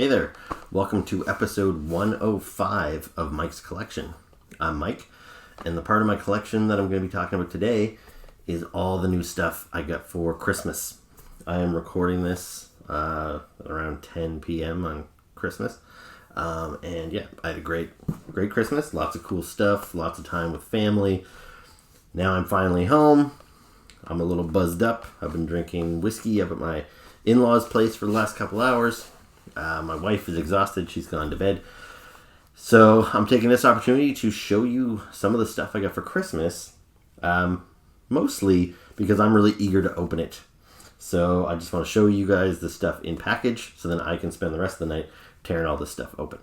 Hey there, welcome to episode 105 of Mike's Collection. I'm Mike, and the part of my collection that I'm going to be talking about today is all the new stuff I got for Christmas. I am recording this around 10 p.m. on Christmas, and yeah, I had a great Christmas, lots of cool stuff, lots of time with family. Now I'm finally home. I'm a little buzzed up. I've been drinking whiskey up at my in-laws' place for the last couple hours. My wife is exhausted. She's gone to bed. So I'm taking this opportunity to show you some of the stuff I got for Christmas. Mostly because I'm really eager to open it. So I just want to show you guys the stuff in package so then I can spend the rest of the night tearing all this stuff open.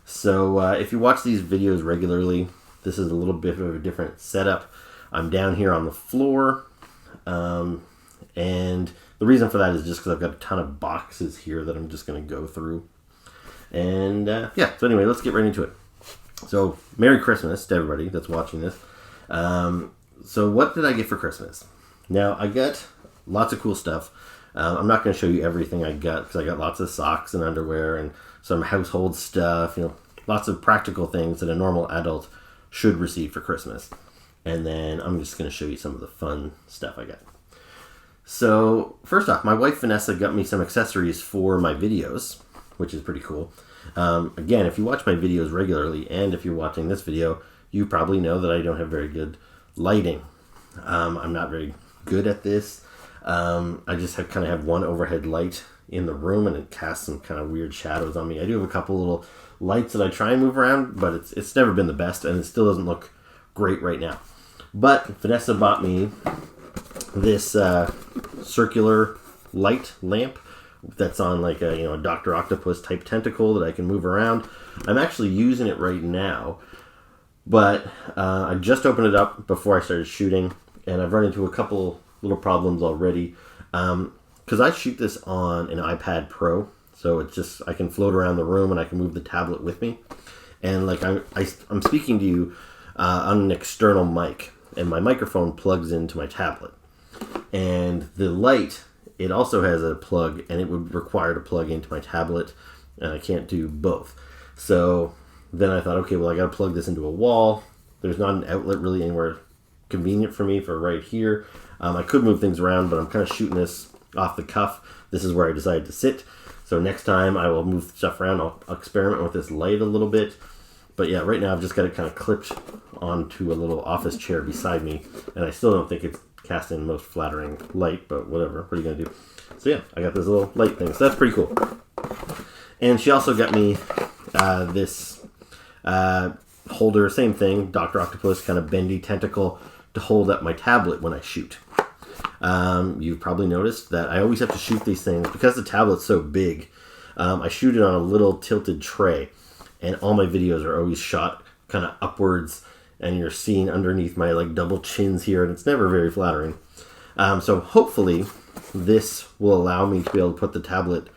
So if you watch these videos regularly, this is a little bit of a different setup. I'm down here on the floor. And the reason for that is just because I've got a ton of boxes here that I'm just going to go through. And yeah, so anyway, let's get right into it. So Merry Christmas to everybody that's watching this. So what did I get for Christmas? Now, I got lots of cool stuff. I'm not going to show you everything I got because I got lots of socks and underwear and some household stuff, lots of practical things that a normal adult should receive for Christmas. And then I'm just going to show you some of the fun stuff I got. So, first off, my wife Vanessa got me some accessories for my videos, which is pretty cool. Again, if you watch my videos regularly, and if you're watching this video, you probably know that I don't have very good lighting. I'm not very good at this. I just have one overhead light in the room, and it casts some kind of weird shadows on me. I do have a couple little lights that I try and move around, but it's never been the best, and it still doesn't look great right now. But Vanessa bought me this circular light lamp that's on like a Dr. Octopus type tentacle that I can move around. I'm actually using it right now, but I just opened it up before I started shooting, and I've run into a couple little problems already because I shoot this on an iPad Pro, so it's just I can float around the room and I can move the tablet with me, and like I'm speaking to you on an external mic, and my microphone plugs into my tablet. And the light, it also has a plug, and it would require to plug into my tablet, and I can't do both. So then I thought, okay, well, I got to plug this into a wall. There's not an outlet really anywhere convenient for me for right here. I could move things around, but I'm kind of shooting this off the cuff. This is where I decided to sit. So next time I will move stuff around. I'll experiment with this light a little bit. But yeah, right now I've just got it kind of clipped onto a little office chair beside me, and I still don't think it's casting the most flattering light, but whatever. What are you going to do? So yeah, I got this little light thing, so that's pretty cool. And she also got me this holder, same thing, Dr. Octopus, kind of bendy tentacle to hold up my tablet when I shoot. You've probably noticed that I always have to shoot these things because the tablet's so big. I shoot it on a little tilted tray, and all my videos are always shot kind of upwards, and you're seeing underneath my double chins here, and it's never very flattering. So hopefully this will allow me to be able to put the tablet,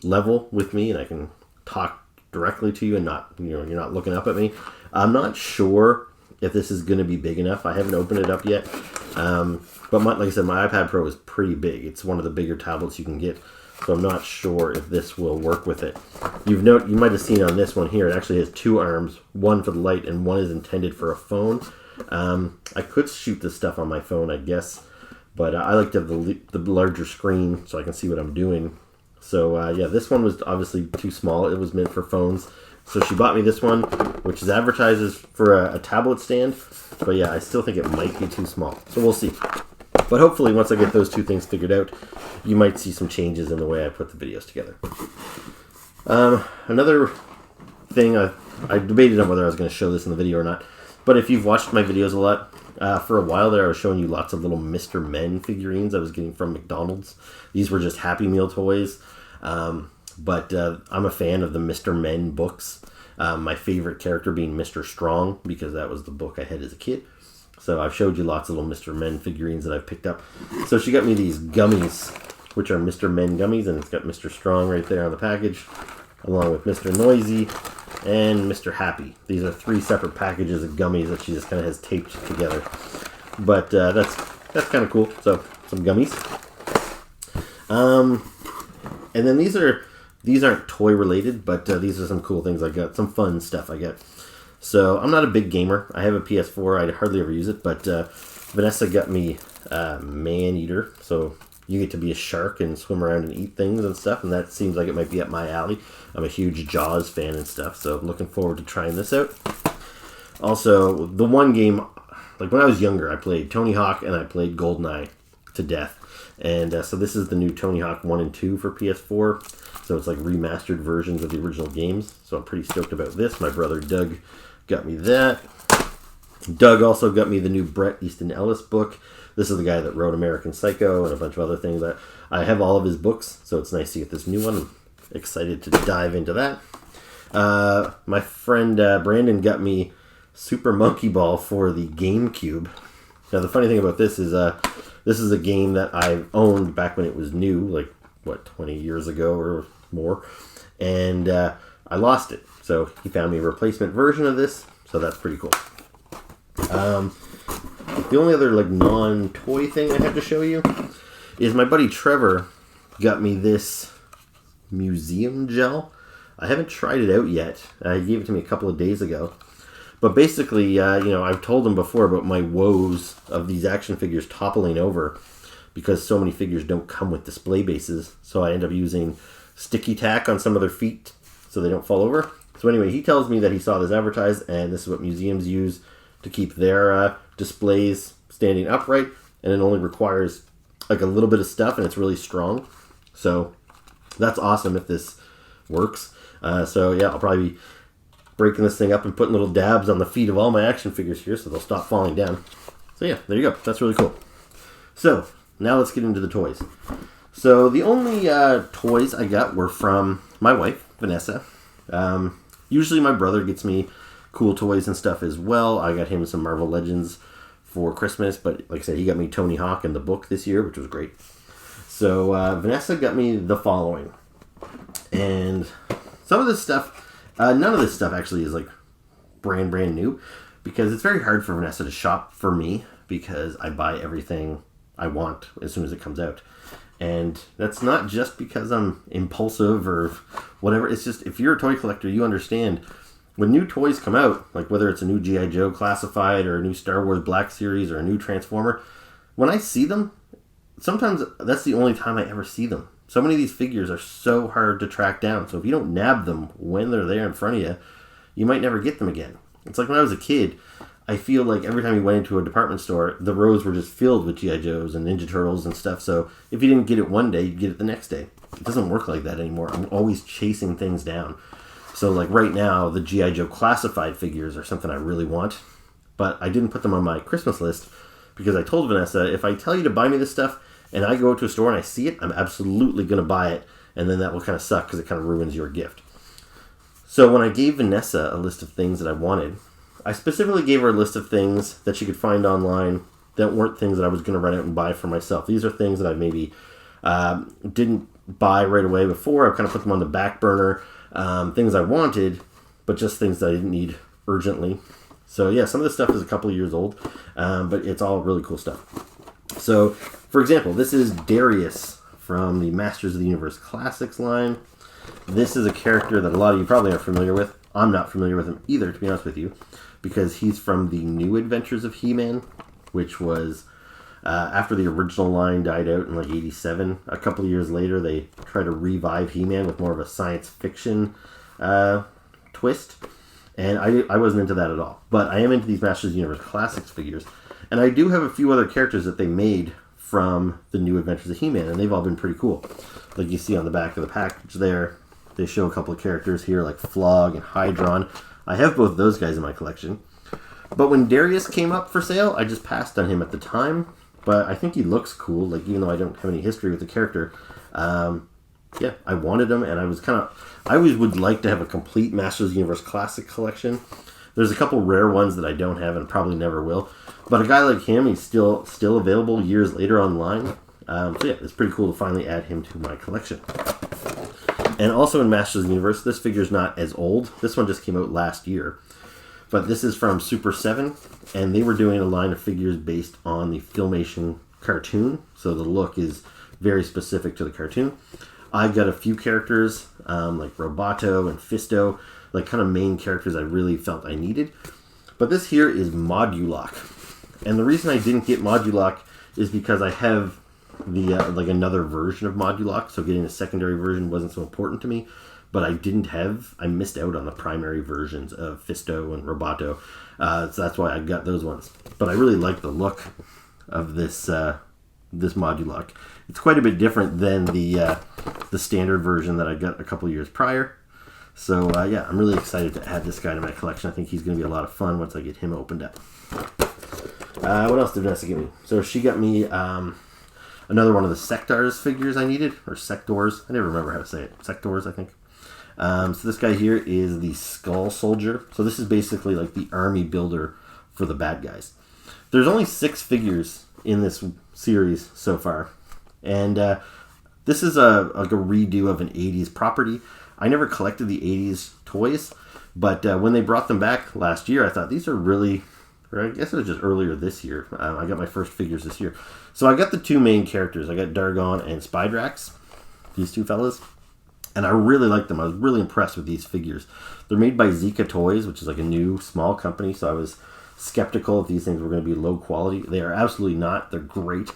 level with me, and I can talk directly to you and not, you're not looking up at me. I'm not sure if this is going to be big enough. I haven't opened it up yet. But like I said, my iPad Pro is pretty big. It's one of the bigger tablets you can get. So I'm not sure if this will work with it. You might have seen on this one here, it actually has two arms, one for the light and one is intended for a phone. I could shoot this stuff on my phone, I guess, but I like to have the larger screen so I can see what I'm doing. So yeah, this one was obviously too small. It was meant for phones. So she bought me this one, which is advertised for a tablet stand. But yeah, I still think it might be too small. So we'll see. But hopefully once I get those two things figured out, you might see some changes in the way I put the videos together. Another thing, I debated on whether I was going to show this in the video or not. But if you've watched my videos a lot, for a while there I was showing you lots of little Mr. Men figurines I was getting from McDonald's. These were just Happy Meal toys. But I'm a fan of the Mr. Men books. My favorite character being Mr. Strong, because that was the book I had as a kid. So I've showed you lots of little Mr. Men figurines that I've picked up. So she got me these gummies, which are Mr. Men gummies, and it's got Mr. Strong right there on the package, along with Mr. Noisy and Mr. Happy. These are 3 separate packages of gummies that she just kind of has taped together. But that's kind of cool. So some gummies. And then these are these aren't toy related, but these are some cool things I got, some fun stuff I get. So I'm not a big gamer. I have a PS4. I hardly ever use it, but Vanessa got me Man-Eater. So you get to be a shark and swim around and eat things and stuff, and that seems like it might be up my alley. I'm a huge Jaws fan and stuff, so I'm looking forward to trying this out. Also, the one game, like when I was younger, I played Tony Hawk and I played GoldenEye to death. And so this is the new Tony Hawk 1 and 2 for PS4. So it's like remastered versions of the original games. So I'm pretty stoked about this. My brother Doug got me that. Doug also got me the new Bret Easton Ellis book. This is the guy that wrote American Psycho and a bunch of other things. I have all of his books, so it's nice to get this new one. I'm excited to dive into that. My friend Brandon got me Super Monkey Ball for the GameCube. Now the funny thing about this is a game that I owned back when it was new, like, 20 years ago or more. And I lost it. So he found me a replacement version of this, so that's pretty cool. The only other non-toy thing I have to show you is my buddy Trevor got me this museum gel. I haven't tried it out yet. He gave it to me a couple of days ago. But basically, I've told him before about my woes of these action figures toppling over because so many figures don't come with display bases. So I end up using sticky tack on some of their feet so they don't fall over. So anyway, he tells me that he saw this advertised, and this is what museums use to keep their displays standing upright, and it only requires a little bit of stuff, and it's really strong. So that's awesome if this works. So yeah, I'll probably be breaking this thing up and putting little dabs on the feet of all my action figures here so they'll stop falling down. So yeah, there you go. That's really cool. So now let's get into the toys. So the only toys I got were from my wife, Vanessa. Usually my brother gets me cool toys and stuff as well. I got him some Marvel Legends for Christmas, but like I said, he got me Tony Hawk and the book this year, which was great. So Vanessa got me the following. And some of this stuff, none of this stuff actually is brand new, because it's very hard for Vanessa to shop for me because I buy everything I want as soon as it comes out. And that's not just because I'm impulsive or whatever. It's just, if you're a toy collector, you understand when new toys come out, like whether it's a new G.I. Joe Classified or a new Star Wars Black Series or a new Transformer, when I see them, sometimes that's the only time I ever see them. So many of these figures are so hard to track down. So if you don't nab them when they're there in front of you, you might never get them again. It's like when I was a kid, I feel like every time you went into a department store, the rows were just filled with G.I. Joes and Ninja Turtles and stuff. So if you didn't get it one day, you'd get it the next day. It doesn't work like that anymore. I'm always chasing things down. So right now, the G.I. Joe Classified figures are something I really want. But I didn't put them on my Christmas list because I told Vanessa, if I tell you to buy me this stuff and I go to a store and I see it, I'm absolutely going to buy it. And then that will kind of suck because it kind of ruins your gift. So when I gave Vanessa a list of things that I wanted, I specifically gave her a list of things that she could find online that weren't things that I was going to run out and buy for myself. These are things that I maybe didn't buy right away before. I kind of put them on the back burner. Things I wanted, but just things that I didn't need urgently. So yeah, some of this stuff is a couple of years old, but it's all really cool stuff. So, for example, this is Darius from the Masters of the Universe Classics line. This is a character that a lot of you probably aren't familiar with. I'm not familiar with him either, to be honest with you, because he's from the New Adventures of He-Man, which was after the original line died out in 87. A couple of years later, they tried to revive He-Man with more of a science fiction twist. And I wasn't into that at all. But I am into these Masters of the Universe Classics figures. And I do have a few other characters that they made from the New Adventures of He-Man, and they've all been pretty cool. Like you see on the back of the package there, they show a couple of characters here like Flog and Hydron. I have both those guys in my collection. But when Darius came up for sale, I just passed on him at the time. But I think he looks cool, even though I don't have any history with the character. Yeah, I wanted him, and I always would like to have a complete Masters of the Universe Classic collection. There's a couple rare ones that I don't have and probably never will. But a guy like him, he's still available years later online. So yeah, it's pretty cool to finally add him to my collection. And also in Masters of the Universe, this figure's not as old. This one just came out last year. But this is from Super 7, and they were doing a line of figures based on the Filmation cartoon. So the look is very specific to the cartoon. I got a few characters like Roboto and Fisto, like kind of main characters I really felt I needed. But this here is Modulok. And the reason I didn't get Modulok is because I have the like another version of Modulok, so getting a secondary version wasn't so important to me. But I missed out on the primary versions of Fisto and Roboto, so that's why I got those ones. But I really like the look of this this Modulok. It's quite a bit different than the standard version that I got a couple years prior. So yeah, I'm really excited to add this guy to my collection. I think he's going to be a lot of fun once I get him opened up. What else did Vanessa give me? So she got me another one of the Sectors figures I needed, or Sectors. I never remember how to say it. Sectors, I think. So this guy here is the Skull Soldier. So this is basically like the army builder for the bad guys. There's only 6 figures in this series so far. And this is like a redo of an 80s property. I never collected the 80s toys, but when they brought them back last year, I thought these are really, or I guess it was just earlier this year. I got my first figures this year. So I got the 2 main characters. I got Dargon and Spidrax, these 2 fellas. And I really like them. I was really impressed with these figures. They're made by Zika Toys, which is like a new, small company, so I was skeptical if these things were going to be low quality. They are absolutely not. They're great.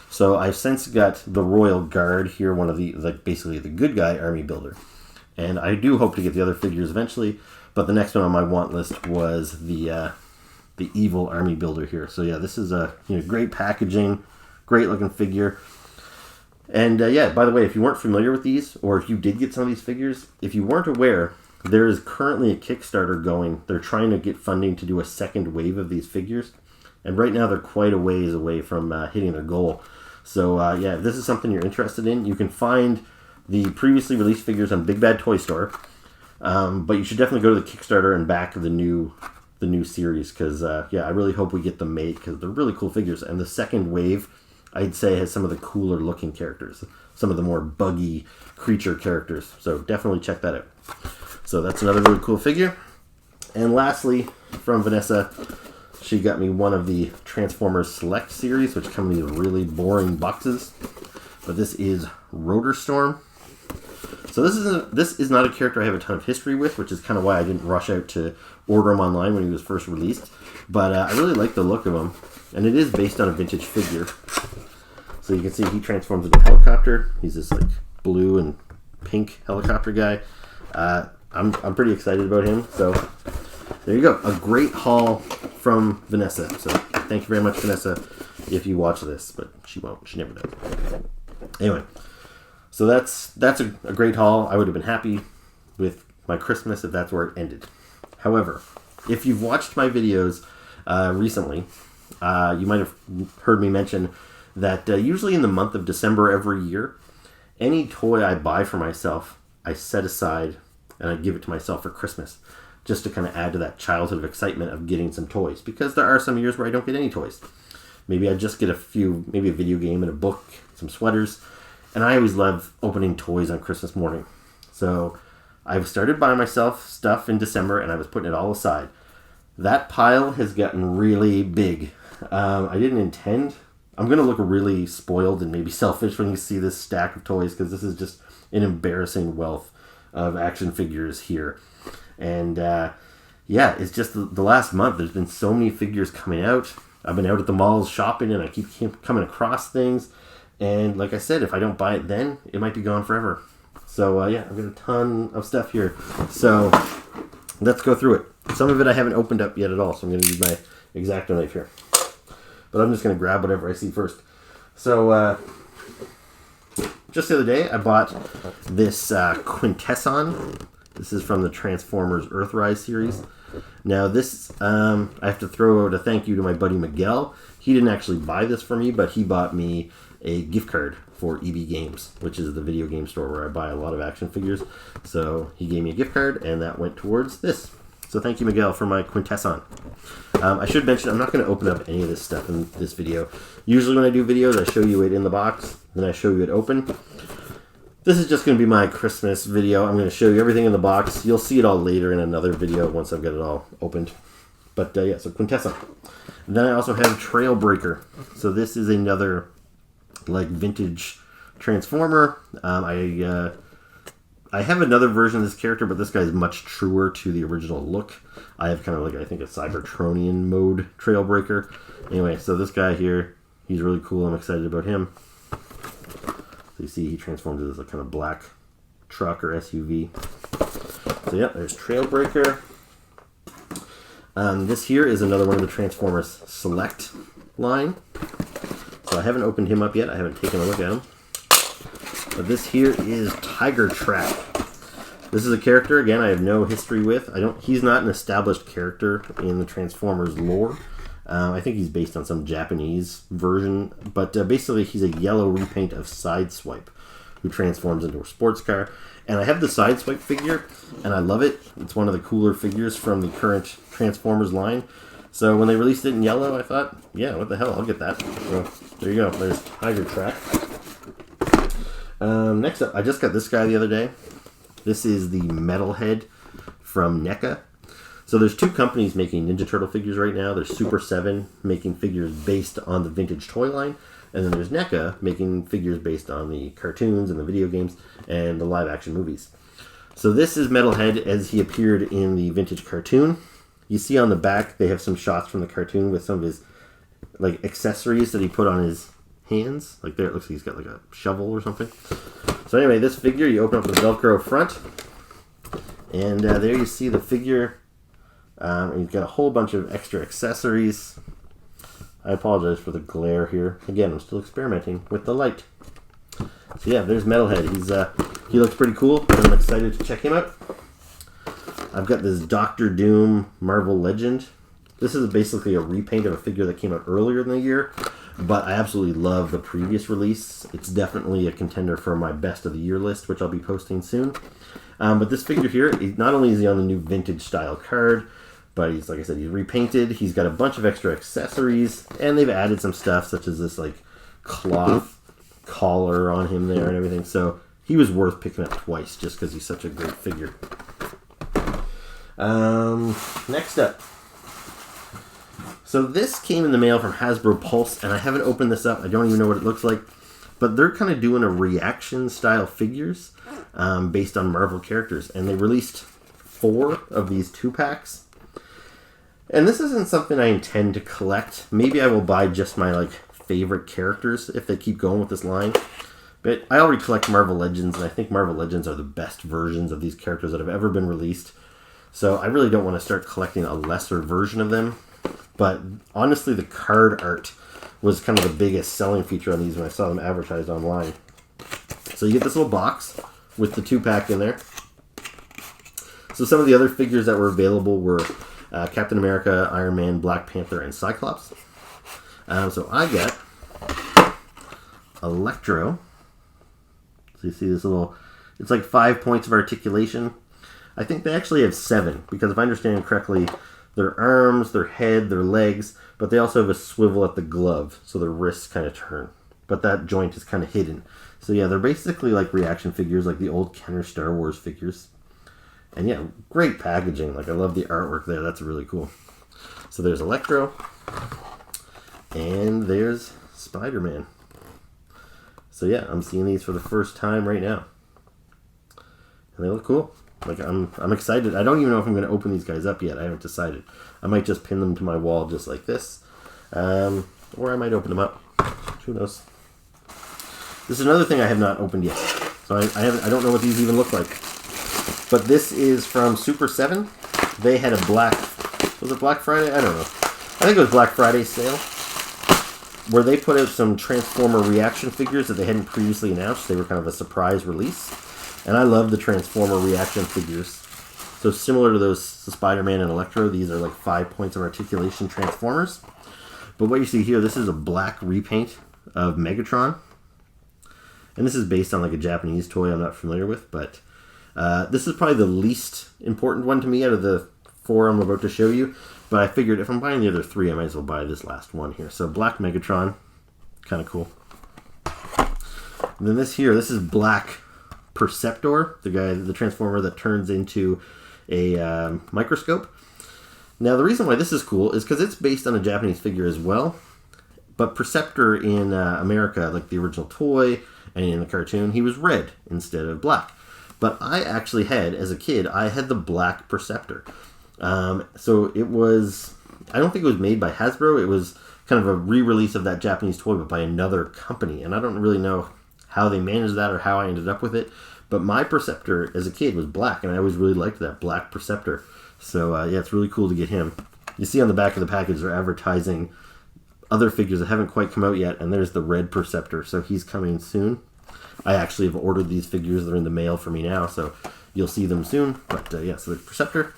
So I've since got the Royal Guard here, one of the, like basically the good guy army builder. And I do hope to get the other figures eventually, but the next one on my want list was the evil army builder here. So yeah, this is a great packaging, great looking figure. And yeah, by the way, if you weren't familiar with these, or if you did get some of these figures, if you weren't aware, there is currently a Kickstarter going. They're trying to get funding to do a second wave of these figures. And right now they're quite a ways away from hitting their goal. So yeah, if this is something you're interested in, you can find the previously released figures on Big Bad Toy Store. But you should definitely go to the Kickstarter and back the new series. Because yeah, I really hope we get them made, because they're really cool figures. And the second wave, I'd say, has some of the cooler looking characters, some of the more buggy creature characters. So definitely check that out. So that's another really cool figure. And lastly, from Vanessa, she got me one of the Transformers Select series, which come in these really boring boxes. But this is Rotor Storm. So this is not a character I have a ton of history with, which is kind of why I didn't rush out to order him online when he was first released. But I really like the look of him. And it is based on a vintage figure. So you can see he transforms into a helicopter. He's this like blue and pink helicopter guy. I'm pretty excited about him. So there you go. A great haul from Vanessa. So thank you very much, Vanessa, if you watch this. But she won't. She never does. Anyway, so that's a great haul. I would have been happy with my Christmas if that's where it ended. However, if you've watched my videos recently, you might have heard me mention that usually in the month of December every year, any toy I buy for myself, I set aside and I give it to myself for Christmas, just to kind of add to that childhood excitement of getting some toys. Because there are some years where I don't get any toys. Maybe I just get a few, maybe a video game and a book, some sweaters. And I always love opening toys on Christmas morning. So I've started buying myself stuff in December, and I was putting it all aside. That pile has gotten really big. I didn't intend. I'm going to look really spoiled and maybe selfish when you see this stack of toys, because this is just an embarrassing wealth of action figures here. And yeah, it's just the last month, there's been so many figures coming out. I've been out at the malls shopping, and I keep coming across things. And like I said, if I don't buy it then, it might be gone forever. So yeah, I've got a ton of stuff here. So let's go through it. Some of it I haven't opened up yet at all, so I'm going to use my X-Acto knife here. But I'm just going to grab whatever I see first. So just the other day, I bought this Quintesson. This is from the Transformers Earthrise series. Now this, I have to throw out a thank you to my buddy Miguel. He didn't actually buy this for me, but he bought me a gift card for EB Games, which is the video game store where I buy a lot of action figures. So he gave me a gift card, and that went towards this. So thank you, Miguel, for my Quintesson. I should mention, I'm not going to open up any of this stuff in this video. Usually when I do videos, I show you it in the box, then I show you it open. This is just going to be my Christmas video. I'm going to show you everything in the box. You'll see it all later in another video once I've got it all opened. But yeah, so Quintesson. And then I also have Trailbreaker. So this is another like vintage Transformer. I have another version of this character, but this guy is much truer to the original look. I have kind of like, I think, a Cybertronian mode Trailbreaker. Anyway, so this guy here, he's really cool. I'm excited about him. So you see he transforms into this kind of black truck or SUV. So yeah, there's Trailbreaker. This here is another one of the Transformers Select line. So I haven't opened him up yet. I haven't taken a look at him. But this here is Tiger Trap. This is a character, again, I have no history with. He's not an established character in the Transformers lore. I think he's based on some Japanese version. But basically, he's a yellow repaint of Sideswipe, who transforms into a sports car. And I have the Sideswipe figure, and I love it. It's one of the cooler figures from the current Transformers line. So when they released it in yellow, I thought, yeah, what the hell, I'll get that. So there you go. There's Tiger Trap. Next up, I just got this guy the other day. This is the Metalhead from NECA. So there's two companies making Ninja Turtle figures right now. There's Super 7 making figures based on the vintage toy line. And then there's NECA making figures based on the cartoons and the video games and the live action movies. So this is Metalhead as he appeared in the vintage cartoon. You see on the back, they have some shots from the cartoon with some of his like accessories that he put on his hands. Like there, it looks like he's got like a shovel or something. So anyway, this figure, you open up the Velcro front, and there you see the figure. You've got a whole bunch of extra accessories. I apologize for the glare here. Again, I'm still experimenting with the light. So yeah, there's Metalhead. He looks pretty cool, and I'm excited to check him out. I've got this Doctor Doom Marvel Legend. This is basically a repaint of a figure that came out earlier in the year, but I absolutely love the previous release. It's definitely a contender for my best of the year list, which I'll be posting soon. But this figure here, not only is he on the new vintage style card, but he's, like I said, he's repainted. He's got a bunch of extra accessories, and they've added some stuff such as this like cloth collar on him there and everything. So he was worth picking up twice just because he's such a great figure. Next up. So this came in the mail from Hasbro Pulse, and I haven't opened this up. I don't even know what it looks like. But they're kind of doing a reaction style figures based on Marvel characters. And they released 4 of these 2-packs. And this isn't something I intend to collect. Maybe I will buy just my like favorite characters if they keep going with this line. But I already collect Marvel Legends, and I think Marvel Legends are the best versions of these characters that have ever been released. So I really don't want to start collecting a lesser version of them. But honestly, the card art was kind of the biggest selling feature on these when I saw them advertised online. So you get this little box with the 2-pack in there. So some of the other figures that were available were Captain America, Iron Man, Black Panther, and Cyclops. So I got Electro. So you see this little, it's like 5 points of articulation. I think they actually have 7, because if I understand correctly, their arms, their head, their legs, but they also have a swivel at the glove, so their wrists kind of turn. But that joint is kind of hidden. So yeah, they're basically like reaction figures, like the old Kenner Star Wars figures. And yeah, great packaging. Like I love the artwork there. That's really cool. So there's Electro. And there's Spider-Man. So yeah, I'm seeing these for the first time right now. And they look cool. Like I'm excited. I don't even know if I'm going to open these guys up yet. I haven't decided. I might just pin them to my wall just like this. Or I might open them up. Who knows? This is another thing I have not opened yet. So I don't know what these even look like. But this is from Super 7. They had a was it Black Friday? I don't know. I think it was Black Friday sale, where they put out some Transformer reaction figures that they hadn't previously announced. They were kind of a surprise release. And I love the Transformer reaction figures. So similar to those Spider-Man and Electro, these are like 5 points of articulation Transformers. But what you see here, this is a black repaint of Megatron. And this is based on like a Japanese toy I'm not familiar with, but this is probably the least important one to me out of the 4 I'm about to show you. But I figured if I'm buying the other 3, I might as well buy this last one here. So black Megatron, kind of cool. And then this is black Perceptor, the Transformer that turns into a microscope. Now the reason why this is cool is because it's based on a Japanese figure as well. But Perceptor in America, like the original toy and in the cartoon he was red instead of black. But I actually had, as a kid, I had the black Perceptor. So it was, I don't think it was made by Hasbro. It was kind of a re-release of that Japanese toy, but by another company. And I don't really know how they managed that or how I ended up with it. But my Perceptor as a kid was black, and I always really liked that black Perceptor. So yeah, it's really cool to get him. You see on the back of the package they're advertising other figures that haven't quite come out yet, and there's the red Perceptor, so he's coming soon. I actually have ordered these figures. They're in the mail for me now, so you'll see them soon. But yeah, so there's Perceptor.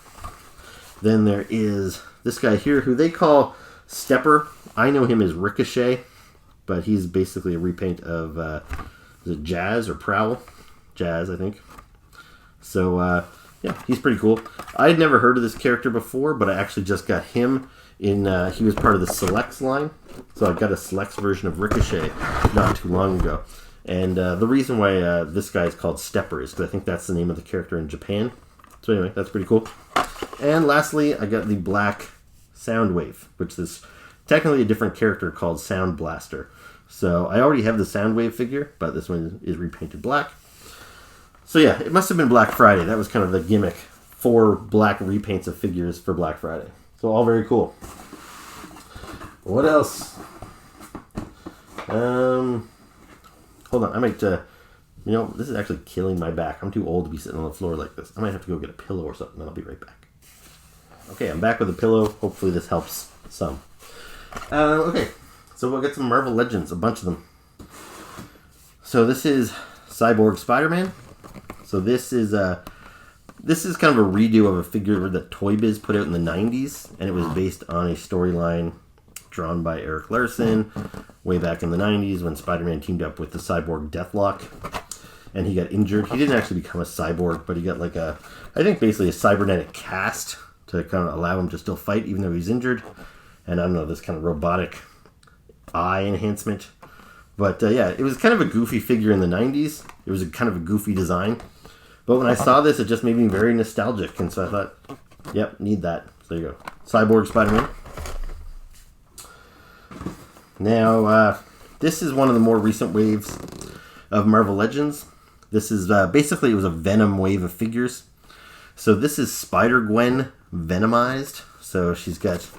Then there is this guy here who they call Stepper. I know him as Ricochet, but he's basically a repaint of is it Jazz or Prowl? Jazz, I think. So yeah, he's pretty cool. I had never heard of this character before, but I actually just got him in. He was part of the Selects line, so I got a Selects version of Ricochet not too long ago. And the reason why this guy is called Stepper is because I think that's the name of the character in Japan. So anyway, that's pretty cool. And lastly, I got the black Soundwave, which is technically a different character called Sound Blaster. So I already have the Soundwave figure, but this one is repainted black. So yeah, it must have been Black Friday. That was kind of the gimmick for black repaints of figures for Black Friday. So all very cool. What else? Hold on, I might, you know, this is actually killing my back. I'm too old to be sitting on the floor like this. I might have to go get a pillow or something, and I'll be right back. Okay, I'm back with a pillow. Hopefully this helps some. Okay, so we'll get some Marvel Legends, a bunch of them. So this is Cyborg Spider-Man. So this is kind of a redo of a figure that Toy Biz put out in the 90s, and it was based on a storyline drawn by Eric Larson way back in the 90s when Spider-Man teamed up with the cyborg Deathlock, and he got injured. He didn't actually become a cyborg, but he got like a, I think basically a cybernetic cast to kind of allow him to still fight even though he's injured. And I don't know, this kind of robotic eye enhancement. But yeah, it was kind of a goofy figure in the 90s. It was a kind of a goofy design. But when I saw this, it just made me very nostalgic. And so I thought, yep, need that. So there you go. Cyborg Spider-Man. Now, this is one of the more recent waves of Marvel Legends. This is basically, it was a Venom wave of figures. So this is Spider-Gwen Venomized. So she's got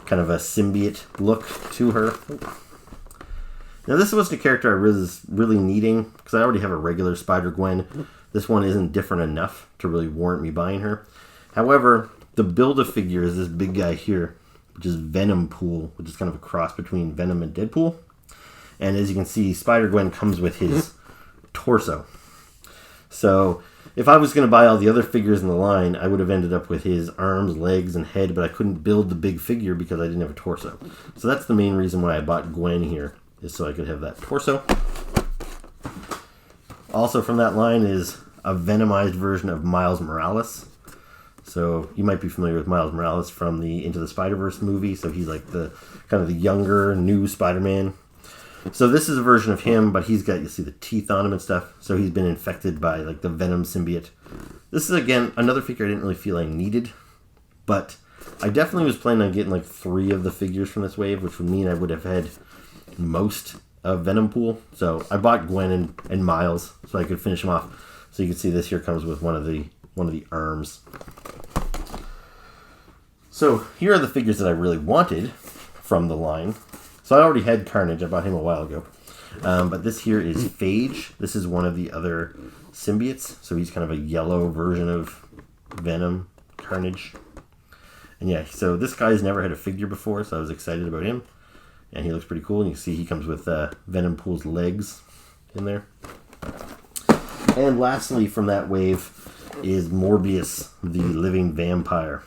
kind of a symbiote look to her. Now this was the character I was really needing because I already have a regular Spider-Gwen. This one isn't different enough to really warrant me buying her. However, the Build-A-Figure is this big guy here, which is Venom Pool, which is kind of a cross between Venom and Deadpool. And as you can see, Spider-Gwen comes with his torso. So if I was going to buy all the other figures in the line, I would have ended up with his arms, legs, and head, but I couldn't build the big figure because I didn't have a torso. So that's the main reason why I bought Gwen here, is so I could have that torso. Also from that line is a Venomized version of Miles Morales. So you might be familiar with Miles Morales from the Into the Spider-Verse movie. So he's like the kind of the younger, new Spider-Man. So this is a version of him, but he's got, you see the teeth on him and stuff. So he's been infected by like the Venom symbiote. This is, again, another figure I didn't really feel I needed. But I definitely was planning on getting like 3 of the figures from this wave, which would mean I would have had most of Venom Pool. So I bought Gwen and Miles so I could finish them off. So you can see this here comes with one of the arms. So here are the figures that I really wanted from the line. So I already had Carnage. I bought him a while ago. But this here is Phage. This is one of the other symbiotes. So he's kind of a yellow version of Venom, Carnage. And yeah, so this guy's never had a figure before, so I was excited about him. And he looks pretty cool. And you can see he comes with Venom Pool's legs in there. And lastly from that wave is Morbius, the living vampire.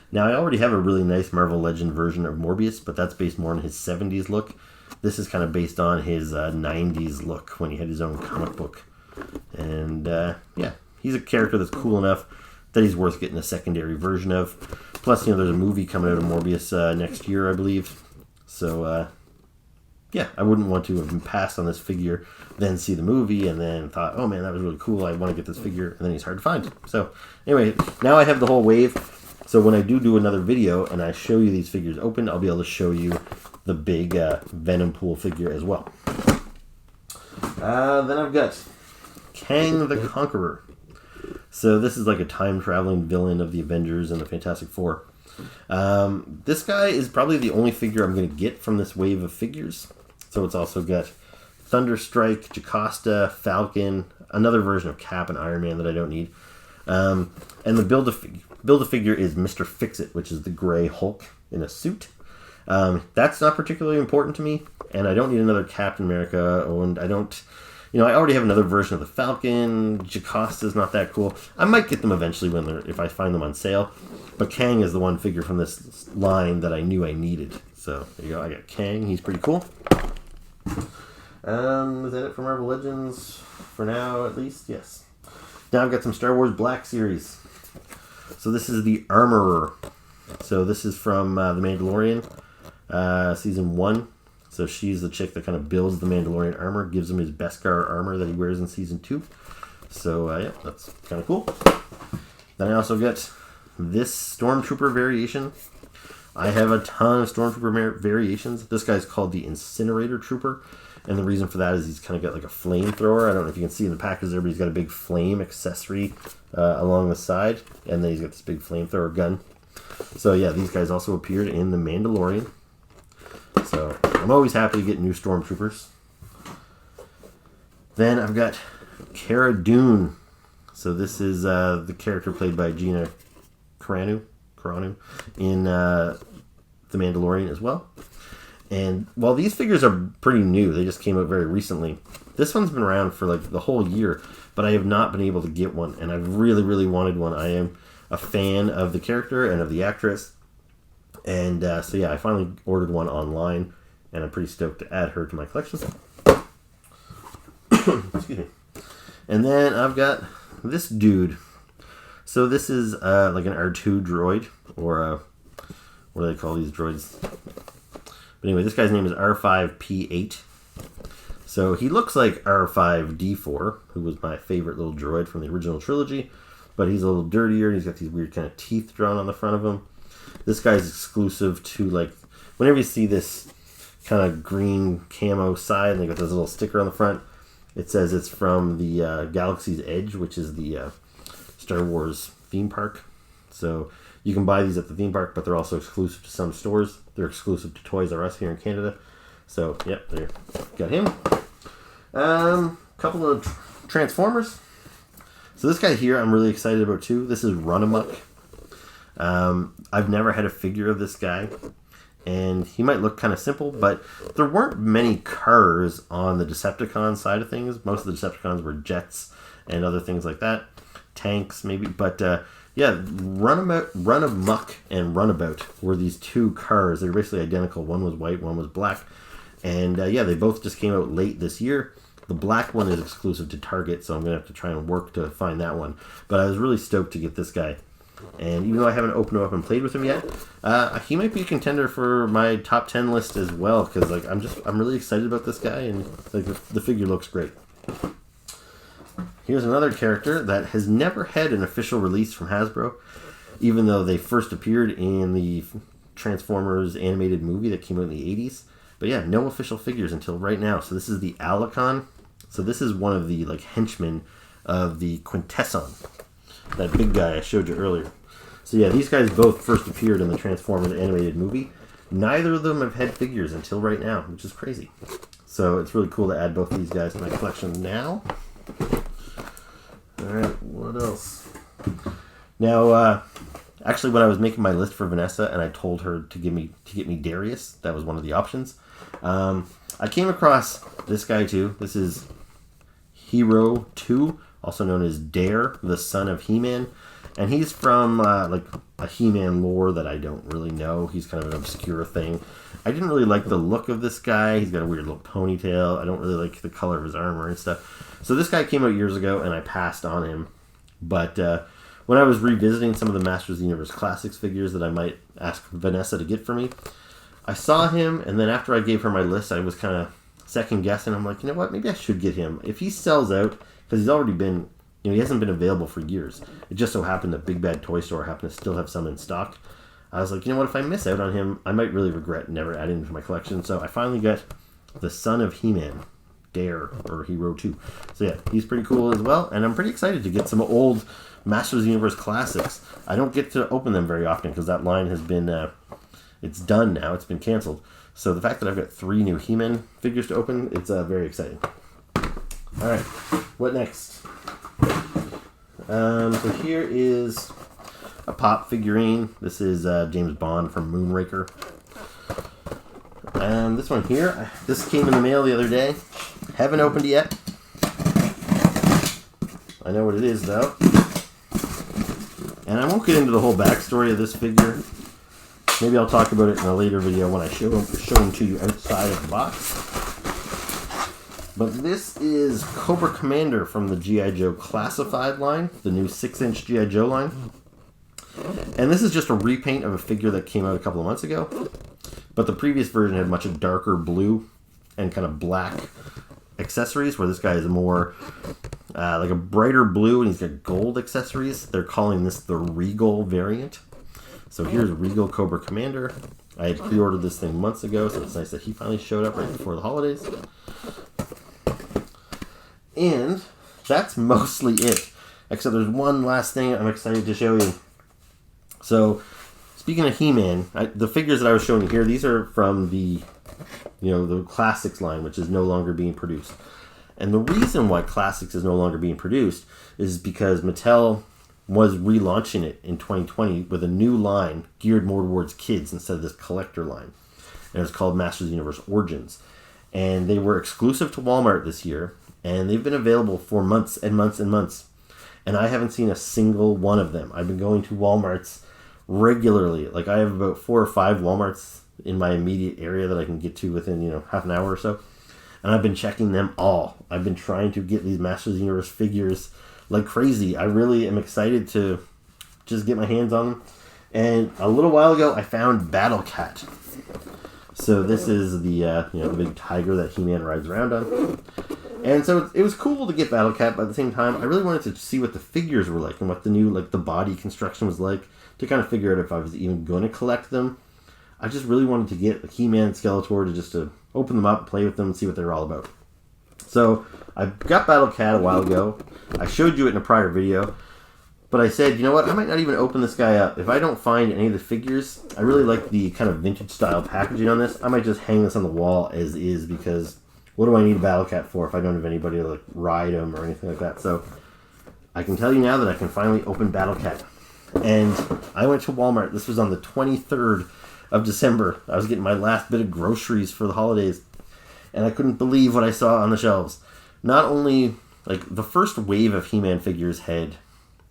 Now, I already have a really nice Marvel Legend version of Morbius, but that's based more on his 70s look. This is kind of based on his 90s look when he had his own comic book. And, yeah, he's a character that's cool enough that he's worth getting a secondary version of. Plus, you know, there's a movie coming out of Morbius next year, I believe. So, yeah, I wouldn't want to have passed on this figure, then see the movie, and then thought, oh man, that was really cool, I want to get this figure, and then he's hard to find. So, anyway, now I have the whole wave. So when I do another video and I show you these figures open, I'll be able to show you the big Venom Pool figure as well. Then I've got Kang the Conqueror. So this is like a time-traveling villain of the Avengers and the Fantastic Four. This guy is probably the only figure I'm going to get from this wave of figures. So it's also got Thunderstrike, Jocasta, Falcon, another version of Cap and Iron Man that I don't need. And the Build-A-Figure is Mr. Fix-It, which is the gray Hulk in a suit. That's not particularly important to me, and I don't need another Captain America, and I don't... I already have another version of the Falcon. Jocasta's not that cool. I might get them eventually if I find them on sale. But Kang is the one figure from this line that I knew I needed. So, there you go. I got Kang. He's pretty cool. Is that it for Marvel Legends? For now, at least? Yes. Now I've got some Star Wars Black Series. So this is the Armorer. So this is from The Mandalorian, Season 1. So she's the chick that kind of builds the Mandalorian armor, gives him his Beskar armor that he wears in Season 2. So, yeah, that's kind of cool. Then I also get this Stormtrooper variation. I have a ton of Stormtrooper variations. This guy's called the Incinerator Trooper. And the reason for that is he's kind of got like a flamethrower. I don't know if you can see in the package there, but he's got a big flame accessory along the side. And then he's got this big flamethrower gun. So, yeah, these guys also appeared in The Mandalorian. So, I'm always happy to get new Stormtroopers. Then I've got Cara Dune. So this is the character played by Gina Carano in The Mandalorian as well. And while these figures are pretty new, they just came out very recently. This one's been around for like the whole year, but I have not been able to get one. And I've really, really wanted one. I am a fan of the character and of the actress. And so yeah, I finally ordered one online, and I'm pretty stoked to add her to my collection. Excuse me. And then I've got this dude. So this is like an R2 droid, or what do they call these droids? But anyway, this guy's name is R5P8. So he looks like R5D4, who was my favorite little droid from the original trilogy, but he's a little dirtier, and he's got these weird kind of teeth drawn on the front of him. This guy's exclusive to, like, whenever you see this kind of green camo side, and they got this little sticker on the front, it says it's from the Galaxy's Edge, which is the Star Wars theme park. So you can buy these at the theme park, but they're also exclusive to some stores. They're exclusive to Toys R Us here in Canada. So, yep, there. Got him. Couple of Transformers. So this guy here I'm really excited about too. This is Runamuck. I've never had a figure of this guy, and he might look kind of simple, but there weren't many cars on the Decepticon side of things. Most of the Decepticons were jets and other things like that. Tanks, maybe, but yeah, Runamuck and Runabout were these two cars. They were basically identical. One was white, one was black, and yeah, they both just came out late this year. The black one is exclusive to Target, so I'm going to have to try and work to find that one. But I was really stoked to get this guy. And even though I haven't opened him up and played with him yet, he might be a contender for my top 10 list as well, because like I'm really excited about this guy, and like the figure looks great. Here's another character that has never had an official release from Hasbro, even though they first appeared in the Transformers animated movie that came out in the 80s. But yeah, no official figures until right now. So this is the Alicon. So this is one of the like henchmen of the Quintesson, that big guy I showed you earlier. So yeah, these guys both first appeared in the Transformers animated movie. Neither of them have had figures until right now, which is crazy. So it's really cool to add both of these guys to my collection now. Alright, what else? Now, actually when I was making my list for Vanessa and I told her to get me Darius, that was one of the options. I came across this guy too. This is Hero 2, also known as Dare, the son of He-Man. And he's from like a He-Man lore that I don't really know. He's kind of an obscure thing. I didn't really like the look of this guy. He's got a weird little ponytail. I don't really like the color of his armor and stuff. So this guy came out years ago and I passed on him. But when I was revisiting some of the Masters of the Universe Classics figures that I might ask Vanessa to get for me, I saw him, and then after I gave her my list, I was kind of second guessing. I'm like, you know what, maybe I should get him. If he sells out, because he's already been, he hasn't been available for years. It just so happened that Big Bad Toy Store happened to still have some in stock. I was like, you know what, if I miss out on him, I might really regret never adding him to my collection. So I finally got the son of He-Man. Dare, or Hero 2. So yeah, he's pretty cool as well, and I'm pretty excited to get some old Masters of the Universe classics. I don't get to open them very often because that line has been, it's done now, it's been canceled. So the fact that I've got 3 new He-Man figures to open, it's very exciting. Alright, what next? So here is a pop figurine. This is James Bond from Moonraker. And this one here, this came in the mail the other day. Haven't opened it yet. I know what it is though. And I won't get into the whole backstory of this figure. Maybe I'll talk about it in a later video when I show them to you outside of the box. But this is Cobra Commander from the G.I. Joe Classified line, the new 6-inch G.I. Joe line. And this is just a repaint of a figure that came out a couple of months ago. But the previous version had much darker blue and kind of black accessories, where this guy is more like a brighter blue and he's got gold accessories. They're calling this the Regal variant. So here's Regal Cobra Commander. I had pre-ordered this thing months ago, so it's nice that he finally showed up right before the holidays. And that's mostly it. Except there's one last thing I'm excited to show you. So, speaking of He-Man, the figures that I was showing you here, these are from the Classics line, which is no longer being produced. And the reason why Classics is no longer being produced is because Mattel was relaunching it in 2020 with a new line geared more towards kids instead of this collector line. And it was called Masters of the Universe Origins. And they were exclusive to Walmart this year, and they've been available for months and months and months. And I haven't seen a single one of them. I've been going to Walmarts regularly. Like, I have about 4 or 5 Walmarts in my immediate area that I can get to within, half an hour or so. And I've been checking them all. I've been trying to get these Masters of the Universe figures like crazy. I really am excited to just get my hands on them. And a little while ago, I found Battle Cat. So this is the the big tiger that He-Man rides around on. And so it was cool to get Battle Cat, but at the same time, I really wanted to see what the figures were like and what the new, the body construction was like, to kind of figure out if I was even going to collect them. I just really wanted to get He-Man and Skeletor to open them up, play with them, and see what they're all about. So I got Battle Cat a while ago. I showed you it in a prior video. But I said, you know what, I might not even open this guy up. If I don't find any of the figures, I really like the kind of vintage style packaging on this. I might just hang this on the wall as is, because what do I need a Battle Cat for if I don't have anybody to ride him or anything like that? So I can tell you now that I can finally open Battle Cat. And I went to Walmart. This was on the 23rd of December. I was getting my last bit of groceries for the holidays. And I couldn't believe what I saw on the shelves. Not only, the first wave of He-Man figures had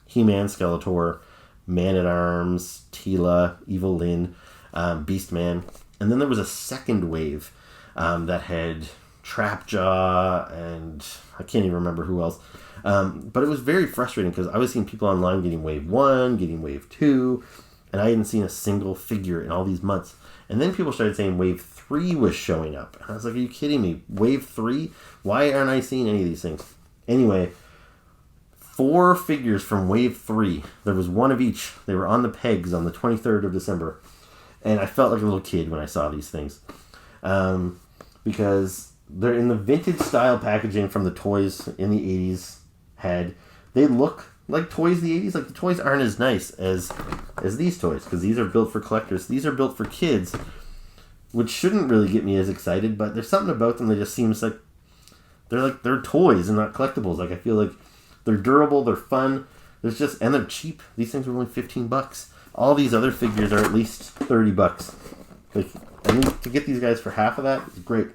He-Man, Skeletor, Man-at-Arms, Teela, Evil Lyn, Beastman. And then there was a second wave that had Trapjaw, and I can't even remember who else. But it was very frustrating because I was seeing people online getting Wave 1, getting Wave 2, and I hadn't seen a single figure in all these months. And then people started saying Wave 3 was showing up. And I was like, are you kidding me? Wave 3? Why aren't I seeing any of these things? Anyway, 4 figures from Wave 3. There was one of each. They were on the pegs on the 23rd of December. And I felt like a little kid when I saw these things. Because they're in the vintage style packaging from the toys in the 80s had. They look like toys in the 80s. The toys aren't as nice as these toys, because these are built for collectors. These are built for kids, which shouldn't really get me as excited, but there's something about them that just seems like they're toys and not collectibles. I feel like they're durable, they're fun, and they're cheap. These things are only $15. All these other figures are at least $30. I mean, to get these guys for half of that is great.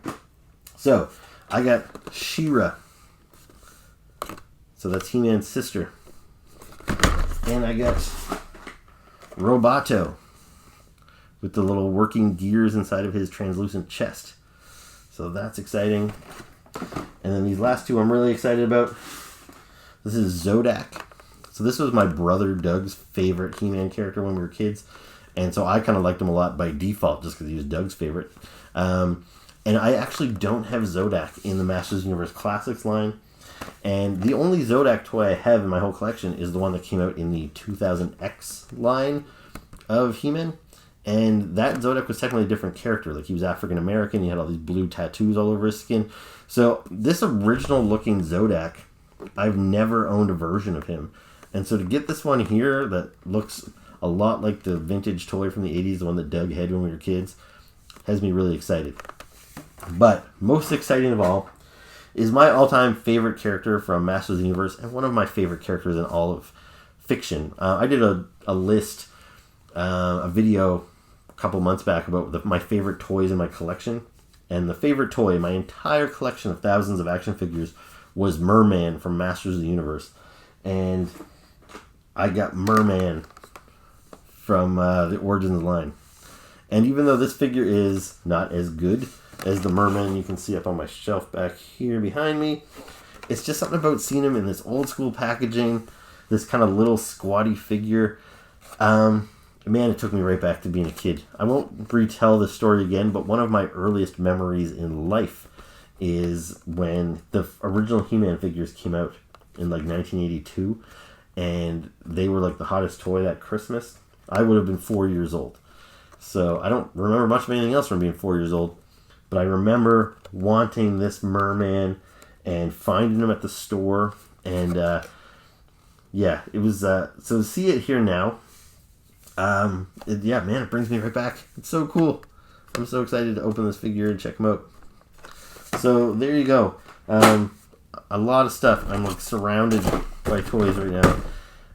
So, I got She-Ra. So that's He-Man's sister. And I got Roboto, with the little working gears inside of his translucent chest. So that's exciting. And then these last two I'm really excited about. This is Zodak. So this was my brother Doug's favorite He-Man character when we were kids. And so I kind of liked him a lot by default, just because he was Doug's favorite. And I actually don't have Zodak in the Masters of the Universe Classics line. And the only Zodak toy I have in my whole collection is the one that came out in the 2000X line of He-Man. And that Zodiac was technically a different character. Like, he was African American. He had all these blue tattoos all over his skin. So this original looking Zodiac, I've never owned a version of him. And so to get this one here that looks a lot like the vintage toy from the 80s, the one that Doug had when we were kids, has me really excited. But most exciting of all is my all-time favorite character from Masters of the Universe, and one of my favorite characters in all of fiction. I did a list, a video a couple months back about my favorite toys in my collection. And the favorite toy in my entire collection of thousands of action figures was Merman from Masters of the Universe. And I got Merman from the Origins line. And even though this figure is not as good as the Merman you can see up on my shelf back here behind me, it's just something about seeing him in this old school packaging, this kind of little squatty figure. Man, it took me right back to being a kid. I won't retell the story again, but one of my earliest memories in life is when the original He-Man figures came out in like 1982, and they were like the hottest toy that Christmas. I would have been 4 years old. So I don't remember much of anything else from being 4 years old, but I remember wanting this Merman and finding him at the store. And yeah, it was, so to see it here now, it brings me right back. It's so cool. I'm so excited to open this figure and check him out. So there you go. A lot of stuff. I'm like surrounded by toys right now.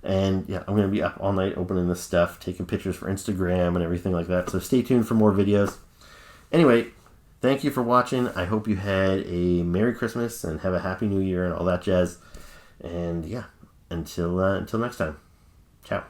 And yeah, I'm going to be up all night opening this stuff, taking pictures for Instagram and everything like that. So stay tuned for more videos. Anyway, thank you for watching. I hope you had a Merry Christmas and have a Happy New Year and all that jazz. And yeah, until next time. Ciao.